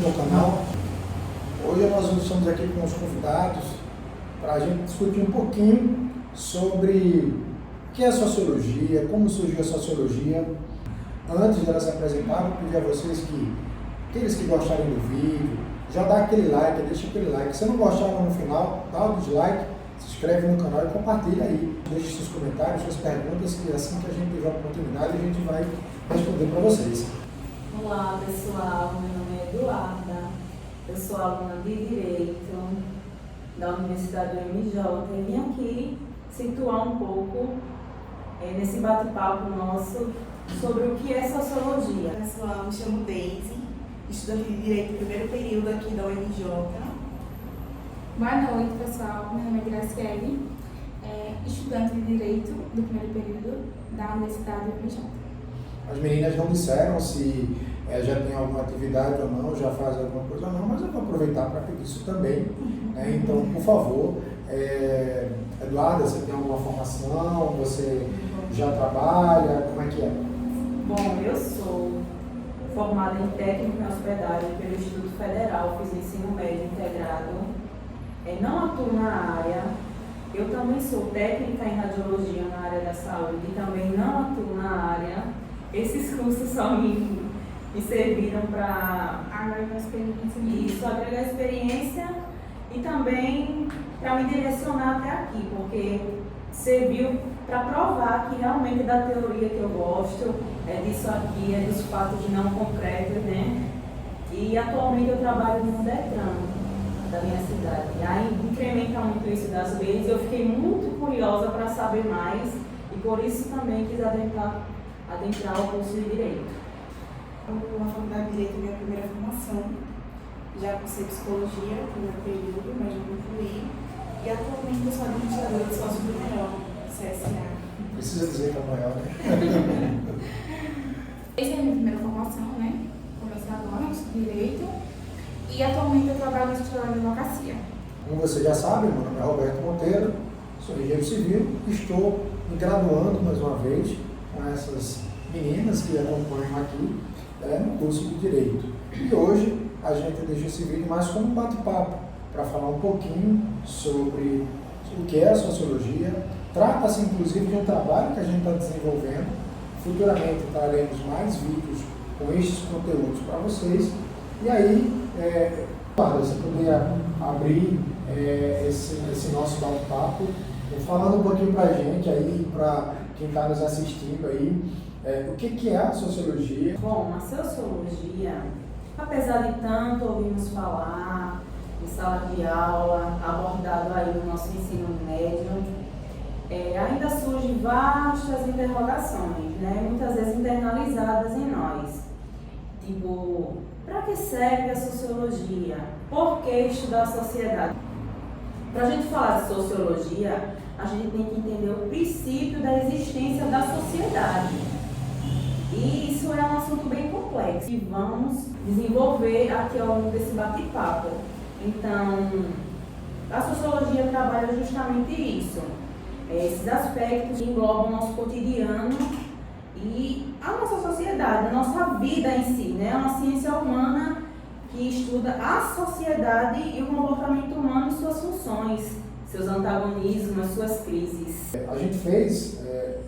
no canal. Hoje nós estamos aqui com os convidados para a gente discutir um pouquinho sobre o que é sociologia, como surgiu a sociologia. Antes de ela se apresentar, vou pedir a vocês que, aqueles que gostarem do vídeo, já dá aquele like, deixa aquele like. Se não gostaram no final, dá o dislike, se inscreve no canal e compartilha aí. Deixe seus comentários, suas perguntas, que assim que a gente tiver a oportunidade, a gente vai responder para vocês. Olá pessoal, meu nome é Eduarda, eu sou aluna de Direito da Universidade do MJ e vim aqui situar um pouco nesse bate-papo nosso sobre o que é sociologia. Pessoal, me chamo Daisy, estudante de Direito do primeiro período aqui da UMJ. Boa noite, pessoal. Meu nome é Graciele, estudante de Direito do primeiro período da Universidade do MJ. As meninas não disseram se já tem alguma atividade ou não, já faz alguma coisa ou não, mas eu vou aproveitar para pedir isso também. Então, por favor, Eduarda, você tem alguma formação? Você já trabalha? Como é que é? Bom, eu sou formada em técnico em hospedagem pelo Instituto Federal, fiz ensino médio integrado, não atuo na área. Eu também sou técnica em radiologia na área da saúde e também não atuo na área. Esses cursos só me serviram para agregar experiência. Isso, agregar experiência e também para me direcionar até aqui, porque serviu para provar que realmente da teoria que eu gosto, disso aqui, dos fatos não concretos, né? E atualmente eu trabalho no Detran da minha cidade. E aí incrementa muito isso das vezes. Eu fiquei muito curiosa para saber mais e por isso também quis adentrar o curso de Direito. Na faculdade de Direito, minha primeira formação, já cursei Psicologia, primeiro período, mas não concluí. E atualmente eu sou administradora de sócio do Melhor, CSA. Precisa dizer que é maior, né? Essa é a minha primeira formação, né? Comecei agora no curso de Direito e atualmente eu trabalho no escritório de advocacia. Como você já sabe, meu nome é Roberto Monteiro, sou engenheiro civil e estou me graduando mais uma vez com essas meninas que acompanham aqui no curso de Direito. E hoje a gente deixa esse vídeo mais como um bate-papo, para falar um pouquinho sobre o que é a sociologia. Trata-se inclusive de um trabalho que a gente está desenvolvendo. Futuramente traremos mais vídeos com estes conteúdos para vocês. E aí, você poderia abrir esse nosso bate-papo, falando um pouquinho para a gente aí, para quem está nos assistindo aí, o que é a sociologia? Bom, a sociologia, apesar de tanto ouvirmos falar em sala de aula, abordado aí no nosso ensino médio, ainda surgem vastas interrogações, né? Muitas vezes internalizadas em nós. Tipo, para que serve a sociologia? Por que estudar a sociedade? Para a gente falar de sociologia, a gente tem que entender o princípio da existência da sociedade. E isso é um assunto bem complexo e vamos desenvolver aqui ao longo desse bate-papo. Então, a sociologia trabalha justamente isso, esses aspectos que englobam o nosso cotidiano e a nossa sociedade, a nossa vida em si, né? É uma ciência humana que estuda a sociedade e o comportamento humano e suas funções, seus antagonismos, suas crises. A gente fez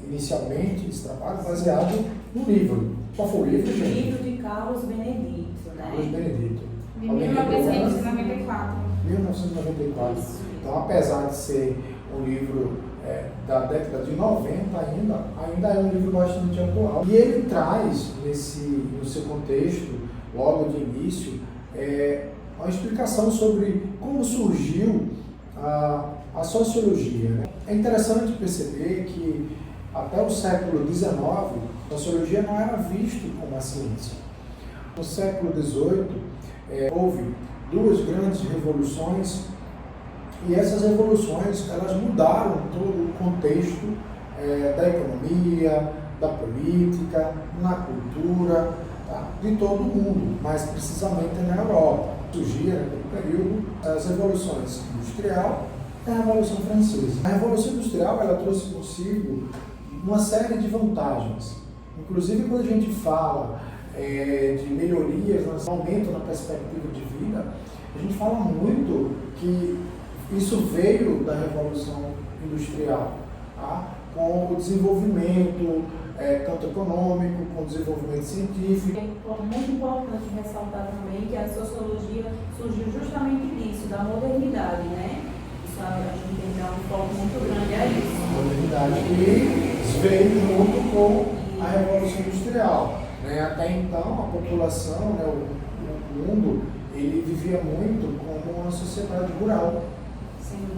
inicialmente esse trabalho baseado no livro. Qual foi o livro, gente? O livro de Carlos Benedito, né? Carlos Benedito. De 1994. 1994. Isso. Então, apesar de ser um livro da década de 90 ainda é um livro bastante atual. E ele traz, no seu contexto, logo de início, uma explicação sobre como surgiu a sociologia, né? É interessante perceber que até o século XIX, a sociologia não era vista como a ciência. No século XVIII, houve duas grandes revoluções e essas revoluções elas mudaram todo o contexto da economia, da política, na cultura, tá? De todo o mundo, mais precisamente na Europa. Surgiram naquele período as revoluções industrial e a Revolução Francesa. A Revolução Industrial ela trouxe consigo uma série de vantagens. Inclusive, quando a gente fala de melhorias, aumento na perspectiva de vida, a gente fala muito que isso veio da Revolução Industrial, tá? Com o desenvolvimento tanto econômico, com o desenvolvimento científico. É muito importante ressaltar também que a sociologia surgiu justamente disso, da modernidade, né? Isso a gente tem que dar um foco muito grande a isso. A modernidade que veio junto com a Revolução Industrial. Né? Até então, a população, né, o mundo, ele vivia muito como uma sociedade rural,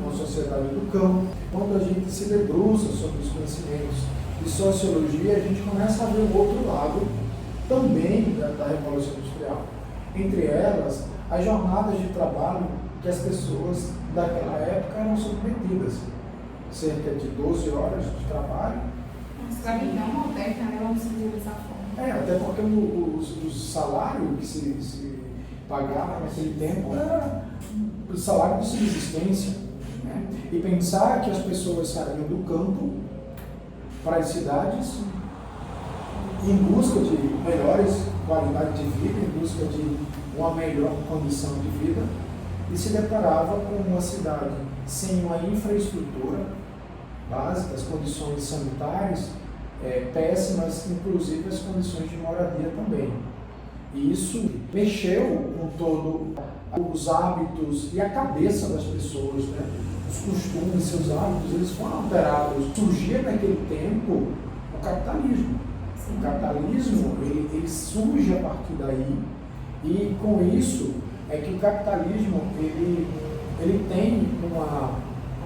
uma sociedade do campo. Quando a gente se debruça sobre os conhecimentos de sociologia, a gente começa a ver o outro lado também da Revolução Industrial. Entre elas, as jornadas de trabalho que as pessoas daquela época eram submetidas. Cerca de 12 horas de trabalho. Uma escravidão moderna, né? Vamos dizer dessa forma. Até porque o salário que se pagava naquele tempo era o salário de subsistência. Né? E pensar que as pessoas saíam do campo para as cidades em busca de melhores qualidade de vida, em busca de uma melhor condição de vida, e se deparava com uma cidade sem uma infraestrutura básica, as condições sanitárias péssimas, inclusive as condições de moradia também. E isso mexeu com todos os hábitos e a cabeça das pessoas, né? Os costumes, seus hábitos, eles foram alterados. Surgia naquele tempo o capitalismo. Sim. O capitalismo, ele surge a partir daí, e com isso é que o capitalismo, ele tem uma,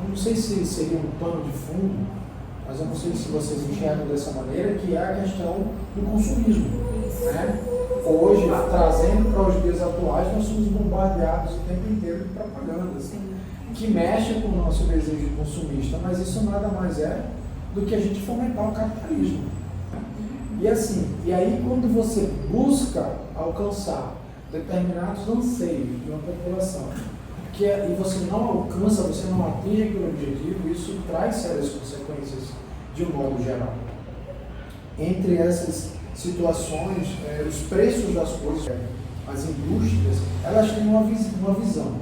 não sei se seria um pano de fundo, mas eu não sei se vocês enxergam dessa maneira, que é a questão do consumismo. Né? Hoje, trazendo para os dias atuais, nós somos bombardeados o tempo inteiro de propagandas que mexem com o nosso desejo consumista, mas isso nada mais é do que a gente fomentar o capitalismo. E assim, e aí quando você busca alcançar determinados anseios de uma população, e você não alcança, você não atinge aquele objetivo, isso traz sérias consequências de um modo geral. Entre essas situações, os preços das coisas, as indústrias, elas têm uma visão,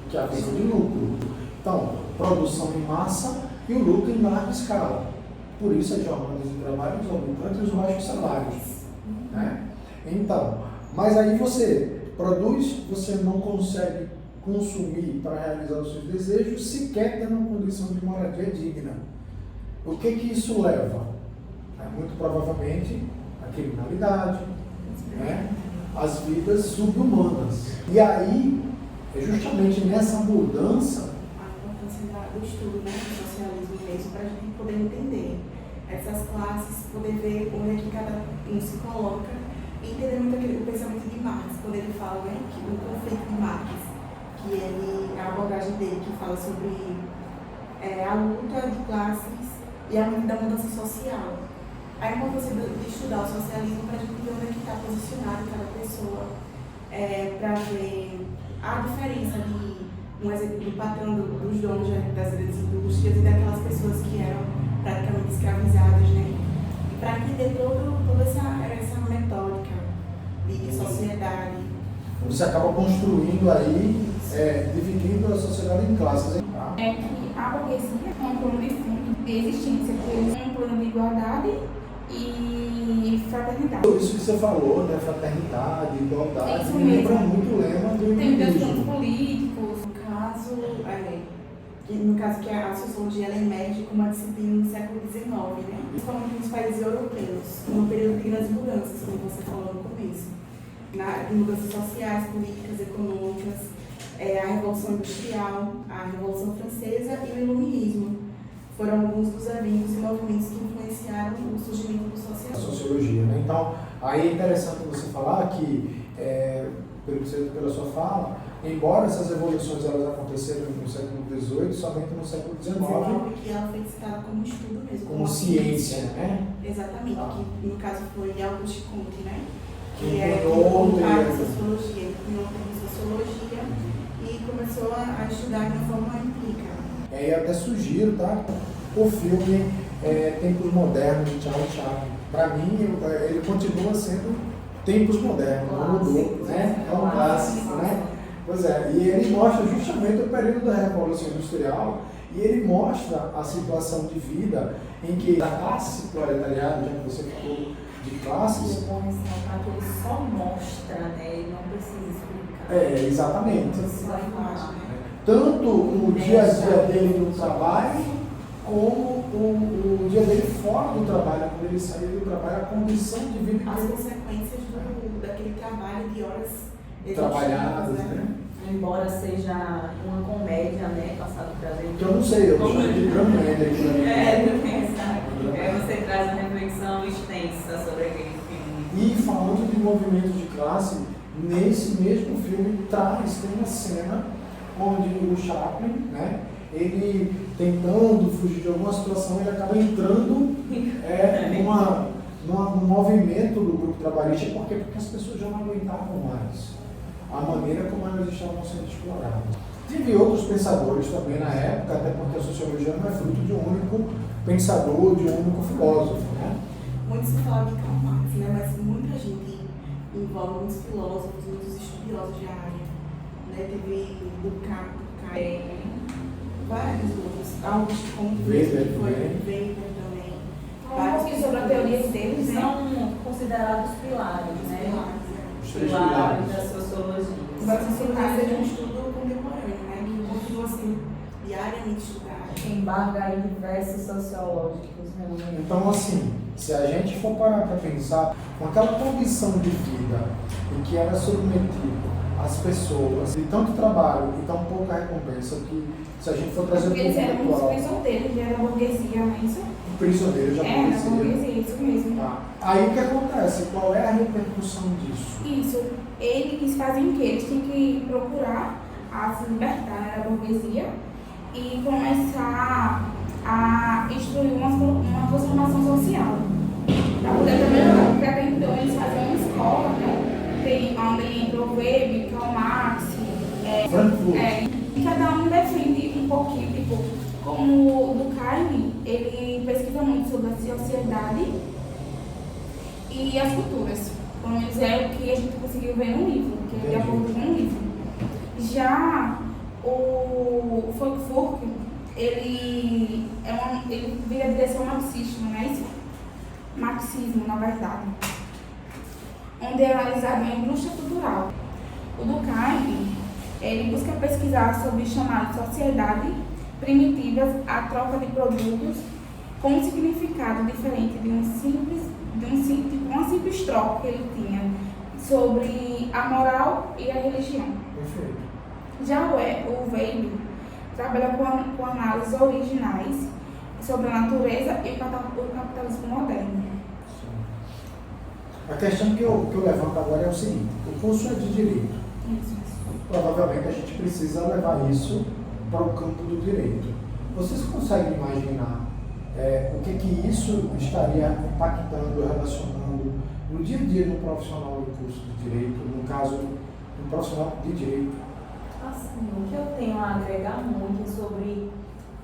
que é a visão de lucro. Então, produção em massa e o lucro em larga escala. Por isso, as jornadas de trabalho exorbitantes e os baixos salários. Né? Então, mas aí você produz, você não consegue consumir para realizar os seus desejos, sequer tendo uma condição de moradia digna. O que isso leva? Muito provavelmente a criminalidade, né? As vidas subhumanas. E aí, é justamente nessa mudança a importância do estudo, né, do socialismo mesmo, para a gente poder entender essas classes, poder ver onde é que cada um se coloca e entender muito o pensamento de Marx, quando ele fala, né, que o conflito de Marx, que a abordagem dele que fala sobre a luta de classes e a mudança social. A importância de estudar o socialismo para a gente ver onde é que está posicionado cada pessoa, para ver a diferença de um exemplo do patrão dos donos das grandes indústrias e daquelas pessoas que eram praticamente escravizadas, né? E para entender toda essa metódica de sociedade. Você acaba construindo aí, dividindo a sociedade em classes. Tá? É que a burguesia é um plano de fundo de existência, é um plano de igualdade e fraternidade. Tudo isso que você falou, né? Fraternidade, igualdade, isso me mesmo. lembra muito o lema do Tem iluminismo. planos políticos. No caso que a sociologia ela emerge como uma disciplina no século XIX, né? Principalmente nos países europeus, no período de grandes mudanças, como você falou no começo. De mudanças sociais, políticas, econômicas, a Revolução Industrial, a Revolução Francesa e o Iluminismo. Foram alguns dos eventos e movimentos que influenciaram o surgimento do A socialismo. sociologia, né? Então, aí é interessante você falar que, pela sua fala, embora essas evoluções elas aconteceram no século XVIII, somente no século XIX, Que ela foi citada como estudo mesmo. como ciência, né? Exatamente, que no caso foi Auguste Comte, né? Que é cunhou o a termo. sociologia, ele cunhou o termo sociologia e começou a estudar de uma forma empírica. E até sugiro, tá? O filme Tempos Modernos de Charles Chaplin. Para mim, ele continua sendo Tempos Modernos, mudou, né? É um clássico, né? Pois é, e ele mostra justamente o período da Revolução Industrial e ele mostra a situação de vida em que a classe proletariada, já que você falou de classes... É bom ressaltar que ele só mostra, né? Ele não precisa explicar. Exatamente. Só imagem. Tanto no dia a dia dele no trabalho, como o dia dele fora do trabalho, quando ele saiu do trabalho, a condição de vida As que ele consequências daquele trabalho de horas trabalhadas, né? Embora seja uma comédia, né? Passado para ver. Que eu não sei, eu chamo de dramédia aqui na minha Você traz uma reflexão extensa sobre aquele filme. E falando de movimento de classe, nesse mesmo filme tem uma cena onde o Chaplin, né, ele tentando fugir de alguma situação, ele acaba entrando num movimento do grupo trabalhista. Por quê? Porque as pessoas já não aguentavam mais a maneira como elas estavam sendo exploradas. Tive outros pensadores também na época, até porque a sociologia não é fruto de um único pensador, de um único filósofo, né? Muito se fala de Karl Marx, né? Mas muita gente envolve muitos filósofos, muitos estudiosos de área, né? Teve Durkheim, vários outros, Augusto Comte, Weber também. Falar um pouquinho sobre a teoria deles, né? São considerados pilares, né? Os três Pilares pilares. da sociologia. Mas isso é um estudo contemporâneo, né? Que continua sendo diariamente estudado. Embarga aí diversos sociológicos, né? Então, assim, se a gente for parar para pensar, com aquela condição de vida em que era submetido as pessoas de tanto trabalho e tão pouca recompensa, que se a gente for trazer Porque eles eram muitos atual, prisioneiros, ele era burguesia, não é isso? prisioneiro já É, na conhecia. burguesia, isso mesmo. Tá. Aí o que acontece? Qual é a repercussão disso? Isso. Eles fazem o quê? Eles têm que procurar se libertar da burguesia e começar a instruir uma transformação social. Para poder melhorar. Porque até então eles faziam uma escola, né? Onde entrou Weber, Karl Marx, Frankfurt. e cada um defende um pouquinho, tipo, como o Durkheim, ele pesquisa muito sobre a sociedade e as culturas. Pelo menos é o que a gente conseguiu ver no livro, que ele abordou no livro. Já o Frankfurt, ele vira a direção marxista, não é isso? Marxismo, na verdade. Onde é analisado a indústria cultural. O Durkheim, ele busca pesquisar sobre chamadas sociedades primitivas, a troca de produtos com um significado diferente de uma simples troca que ele tinha sobre a moral e a religião. Perfeito. Já o Weber trabalha com análises originais sobre a natureza e o capitalismo moderno. A questão que eu levanto agora é o seguinte: o curso é de direito. Isso. Provavelmente a gente precisa levar isso para o campo do direito. Vocês conseguem imaginar o que isso estaria impactando, relacionando no dia a dia do profissional do curso de direito, no caso, do profissional de direito? Assim, o que eu tenho a agregar muito sobre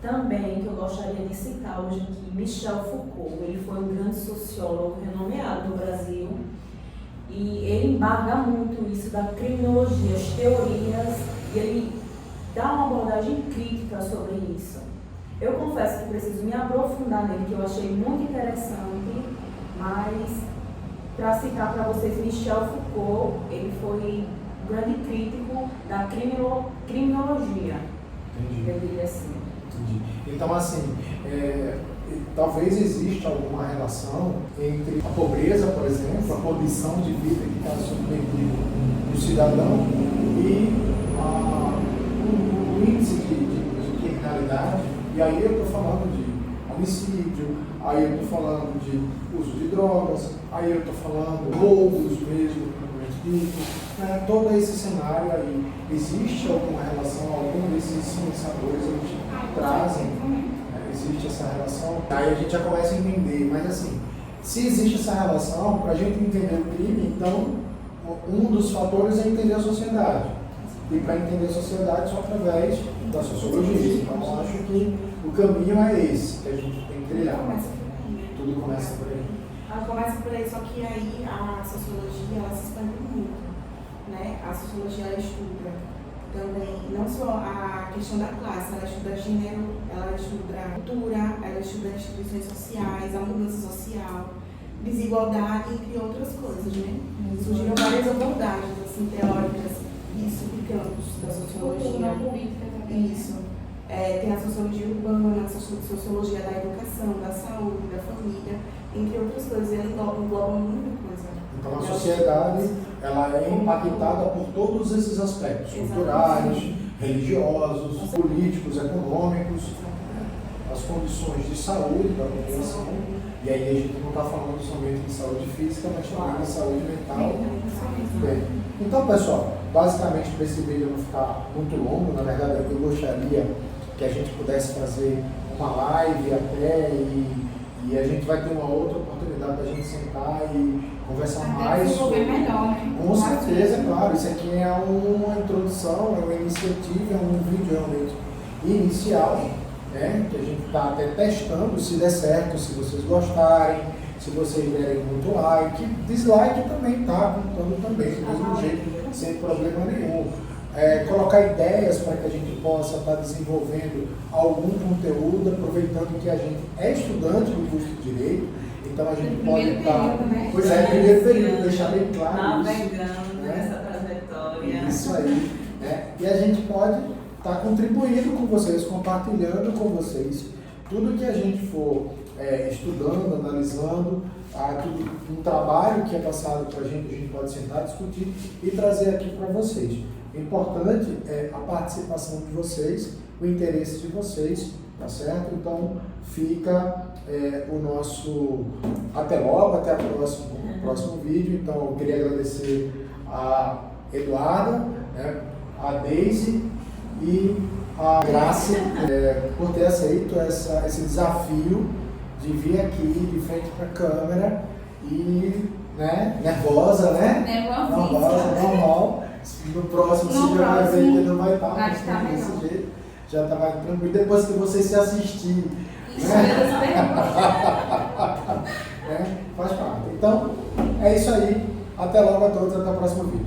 também, que eu gostaria de citar hoje aqui, Michel Foucault. Ele foi um grande sociólogo renomeado no Brasil e ele embarga muito isso da criminologia, as teorias, e ele dá uma abordagem crítica sobre isso. Eu confesso que preciso me aprofundar nele, que eu achei muito interessante, mas para citar para vocês, Michel Foucault, ele foi um grande crítico da criminologia. Entendi. Eu diria assim. Entendi. Então, assim, talvez exista alguma relação entre a pobreza, por exemplo, a condição de vida que está submetido do cidadão e o índice de criminalidade. E aí eu estou falando de homicídio, aí eu estou falando de uso de drogas, aí eu estou falando de roubos mesmo, propriamente dito, né? Todo esse cenário aí. Existe alguma relação, algum desses pensadores eles trazem, existe essa relação? Aí a gente já começa a entender, mas assim, se existe essa relação, para a gente entender o crime, então um dos fatores é entender a sociedade. E para entender a sociedade só através da sociologia. Então eu acho que o caminho é esse que a gente tem que trilhar. Tudo começa por aí. Ela começa por aí, só que aí a sociologia ela se expande muito, né? A sociologia ela estuda também não só a questão da classe, ela estuda gênero, ela estuda cultura, ela estuda instituições sociais, a mudança social, desigualdade, entre outras coisas, né? Surgiram várias abordagens assim, teóricas e subcampos da sociologia. Isso. Tem a sociologia urbana, a sociologia da educação, da saúde, da família, entre outras coisas. Ela engloba muita coisa. Então a sociedade ela é impactada por todos esses aspectos, culturais, religiosos, políticos, econômicos, as condições de saúde da população. E aí a gente não está falando somente de saúde física, mas também de saúde mental. Bem, então, pessoal, basicamente para esse vídeo não ficar muito longo, na verdade eu gostaria que a gente pudesse fazer uma live até e a gente vai ter uma outra oportunidade da gente sentar e conversar mais sobre. Melhor, né? Com certeza, claro. Isso aqui é uma introdução, é uma iniciativa, é um vídeo realmente inicial, né? Que a gente está até testando se der certo, se vocês gostarem, se vocês derem muito like. Dislike também tá contando também, do mesmo jeito, sem problema nenhum. Colocar ideias para que a gente possa estar desenvolvendo algum conteúdo, aproveitando que a gente é estudante do curso de Direito, então a gente pode estar. Né? Pois é, primeiro período, deixar bem claro navegando nessa trajetória. Isso aí. Né? E a gente pode estar contribuindo com vocês, compartilhando com vocês tudo que a gente for estudando, analisando, um trabalho que é passado para a gente pode sentar, discutir e trazer aqui para vocês. O importante é a participação de vocês, o interesse de vocês, tá certo? Então fica o nosso até logo, até o próximo vídeo. Então eu queria agradecer a Eduarda, né, a Deise e a Graça por ter aceito esse desafio de vir aqui de frente para a câmera e nervosa, né? Nervosa, normal. No próximo você já vai ver que não vai estar mais desse jeito. Já está mais tranquilo. Depois que você se assistir. Faz parte. Então, é isso aí. Até logo a todos. Até o próximo vídeo.